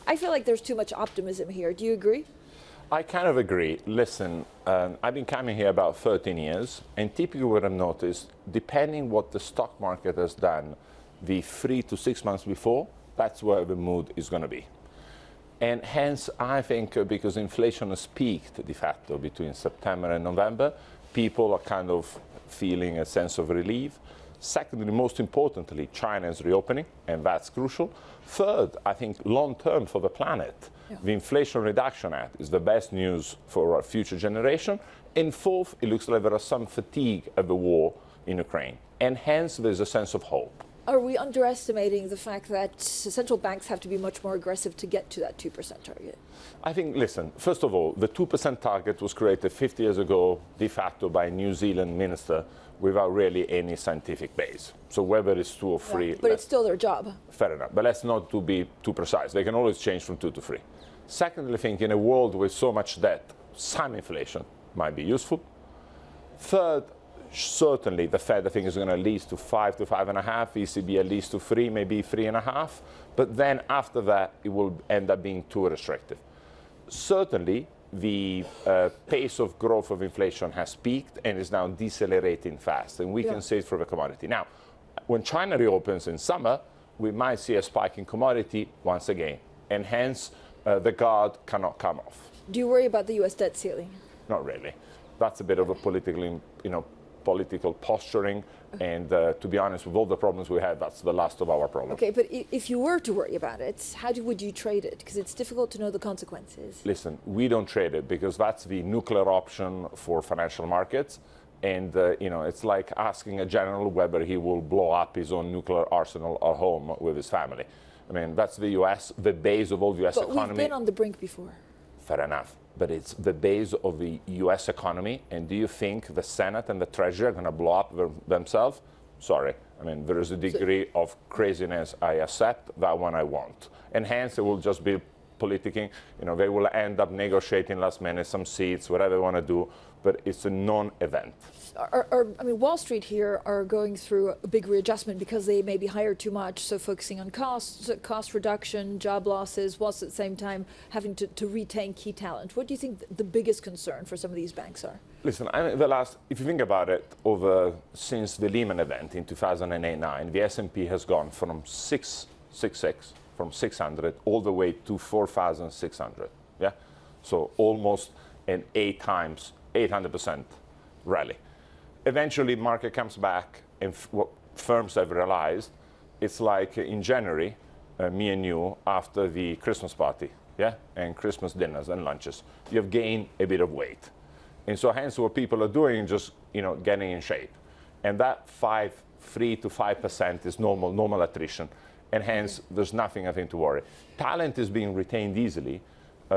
I feel like there's too much optimism here. Do you agree? I kind of agree. Listen, I've been coming here about 13 years, and typically what I've noticed, depending what the stock market has done the 3 to 6 months before, that's where the mood is going to be. And hence, I think because inflation has peaked de facto between September and November, people are kind of feeling a sense of relief. Secondly, most importantly, China is reopening, and that's crucial. Third, I think long-term for the planet, the Inflation Reduction Act is the best news for our future generation. And fourth, it looks like there is some fatigue of the war in Ukraine, and hence there's a sense of hope. Are we underestimating the fact that central banks have to be much more aggressive to get to that 2% target? I think, listen, first of all, the 2% target was created 50 years ago, de facto, by a New Zealand minister without really any scientific base. So whether it's 2 or 3... but it's still their job. Fair enough, but let's not be too precise. They can always change from 2 to 3. Secondly, I think in a world with so much debt, some inflation might be useful. Third, certainly the Fed, I think, is going to lead to 5 to 5.5, ECB at least to 3, maybe 3.5. But then after that, it will end up being too restrictive. Certainly, the pace of growth of inflation has peaked and is now decelerating fast, and we can see it for the commodity. Now, when China reopens in summer, we might see a spike in commodity once again, and hence the guard cannot come off. Do you worry about the U.S. debt ceiling? Not really. That's a bit of a political posturing, and to be honest, with all the problems we had, that's the last of our problems. Okay, but if you were to worry about it, would you trade it? Because it's difficult to know the consequences. Listen, we don't trade it because that's the nuclear option for financial markets, and it's like asking a general whether he will blow up his own nuclear arsenal at home with his family. I mean, that's the U.S., the base of all U.S. economy. But we've been on the brink before. Fair enough. But it's the base of the U.S. economy. And do you think the Senate and the Treasury are going to blow up themselves? Sorry. I mean, there is a degree of craziness I accept. That one I won't. And hence, it will just be politicking. They will end up negotiating last minute some seats, whatever they want to do. But it's a non-event. Wall Street here are going through a big readjustment because they maybe hired too much, so focusing on costs, cost reduction, job losses, whilst at the same time having to retain key talent. What do you think the biggest concern for some of these banks are? Listen, if you think about it, since the Lehman event in 2008-9, the S&P has gone from 600 all the way to 4,600. Yeah, so almost an 800% rally. Eventually, market comes back, and what firms have realized, it's like in January, me and you, after the Christmas party, and Christmas dinners and lunches, you have gained a bit of weight. And so hence what people are doing is just, getting in shape. And that 3 to 5% is normal attrition. And hence, there's nothing, I think, to worry. Talent is being retained easily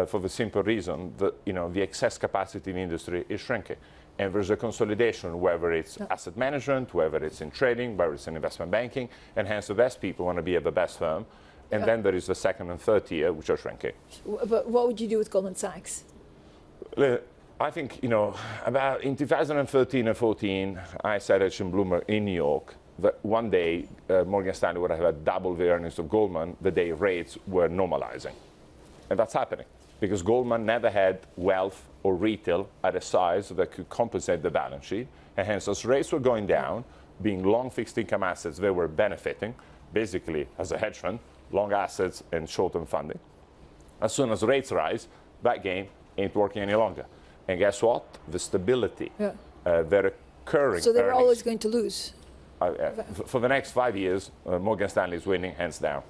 for the simple reason that, the excess capacity in the industry is shrinking. And there's a consolidation, whether it's asset management, whether it's in trading, whether it's in investment banking, and hence the best people want to be at the best firm. And then there is the second and third tier, which are shrinking. But what would you do with Goldman Sachs? I think, about in 2013 and 14, I said at Bloomberg in New York that one day Morgan Stanley would have double the earnings of Goldman the day rates were normalizing. And that's happening because Goldman never had wealth or retail at a size that could compensate the balance sheet. And hence, as rates were going down, being long fixed income assets, they were benefiting, basically as a hedge fund, long assets and short-term funding. As soon as rates rise, that game ain't working any longer. And guess what? The stability, the recurring So they were earnings, always going to lose. for the next 5 years, Morgan Stanley is winning hands down.